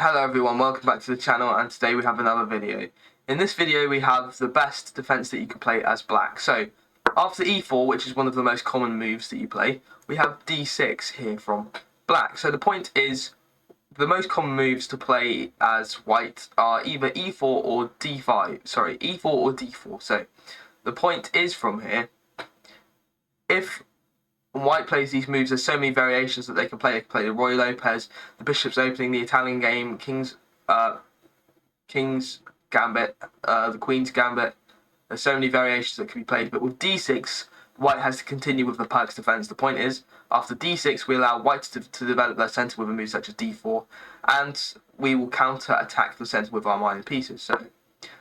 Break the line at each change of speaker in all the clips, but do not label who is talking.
Hello everyone, welcome back to the channel, and today we have another video. In this video we have the best defense that you can play as black. So after e4, which is one of the most common moves that you play, we have d6 here from black. So the point is, the most common moves to play as white are either e4 or d5, e4 or d4. So the point is, from here, if white plays these moves, there's so many variations that they can play. They can play the Roy Lopez, the Bishop's Opening, the Italian Game, King's Gambit, the Queen's Gambit. There's so many variations that can be played. But with d6, white has to continue with the Pirc's defense. The point is, after d6, we allow white to develop their center with a move such as d4, and we will counter-attack the center with our minor pieces. So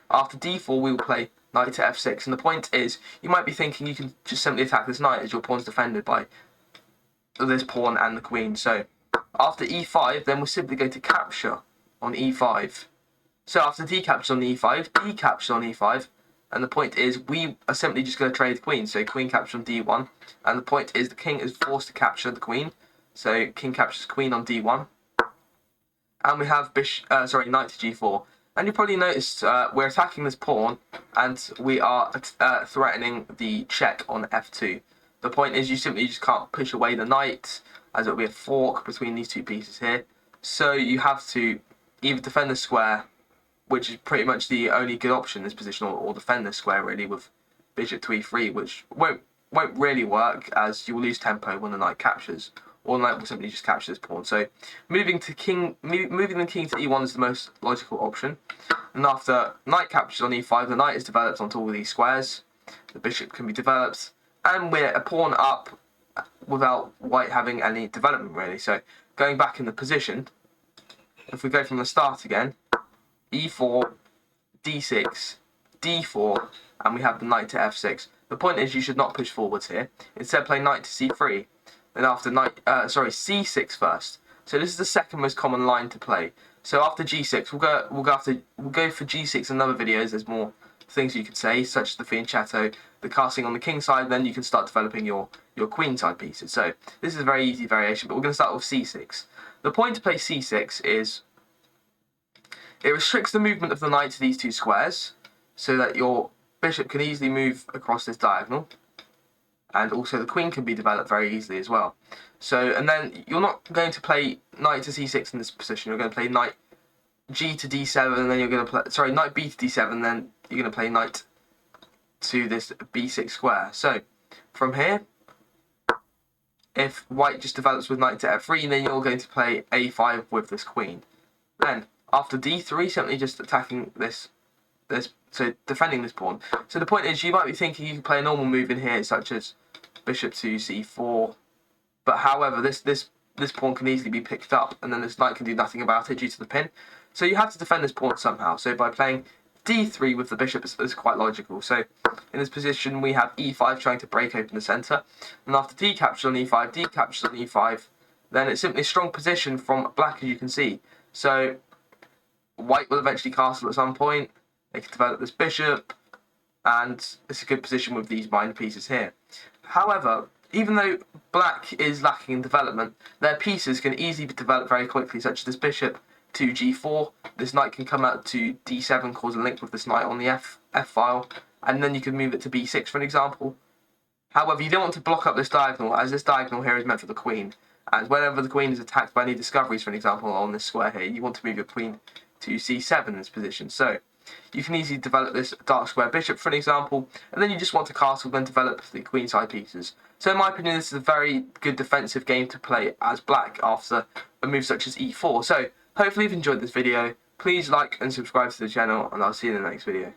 after d4, we will play knight to f6, and the point is, you might be thinking you can just simply attack this knight as your pawn's defended by this pawn and the queen. So after e5, then we'll simply go to capture on e5. So after d captures on e5, d captures on e5, and the point is, we are simply just going to trade the queen. So queen captures on d1, and the point is the king is forced to capture the queen. So king captures queen on d1, and we have knight to g4. And you probably noticed we're attacking this pawn, and we are threatening the check on f2. The point is, you simply just can't push away the knight, as it will be a fork between these two pieces here. So you have to either defend the square, which is pretty much the only good option in this position, or defend the square really with bishop to e3, which won't really work, as you will lose tempo when the knight captures. Or the knight will simply just capture this pawn. So moving the king to e1 is the most logical option. And after knight captures on e5, the knight is developed onto all these squares. The bishop can be developed, and we're a pawn up without white having any development really. So going back in the position, if we go from the start again, e4, d6, d4, and we have the knight to f6. The point is, you should not push forwards here. Instead, play knight to c3. Then after c6 first. So this is the second most common line to play. So after g6, we'll go for g6 in other videos. There's more things you could say, such as the fianchetto, the casting on the king side. Then you can start developing your queen side pieces. So this is a very easy variation, but we're going to start with c6. The point to play c6 is it restricts the movement of the knight to these two squares, so that your bishop can easily move across this diagonal. And also the queen can be developed very easily as well. So, and then you're not going to play knight to c6 in this position. You're going to play knight g to d7, and then you're going to play, knight b to d7, and then you're going to play knight to this b6 square. So, from here, if white just develops with knight to f3, then you're going to play a5 with this queen. Then, after d3, simply just attacking so defending this pawn. So the point is, you might be thinking you can play a normal move in here, such as bishop to c4, but however, this pawn can easily be picked up, and then this knight can do nothing about it due to the pin. So you have to defend this pawn somehow. So by playing d3 with the bishop is quite logical. So in this position, we have e5 trying to break open the center, and after d captures on e5, d captures on e5, then it's simply a strong position from black, as you can see. So white will eventually castle at some point. They can develop this bishop, and it's a good position with these minor pieces here. However, even though black is lacking in development, their pieces can easily be developed very quickly, such as this bishop to g4. This knight can come out to d7, cause a link with this knight on the f file, and then you can move it to b6 for an example. However, you don't want to block up this diagonal, as this diagonal here is meant for the queen. And whenever the queen is attacked by any discoveries, for an example, on this square here, you want to move your queen to c7 in this position. So you can easily develop this dark square bishop, for an example, and then you just want to castle, then develop the queen side pieces. So in my opinion, this is a very good defensive game to play as black after a move such as e4. So hopefully you've enjoyed this video. Please like and subscribe to the channel, and I'll see you in the next video.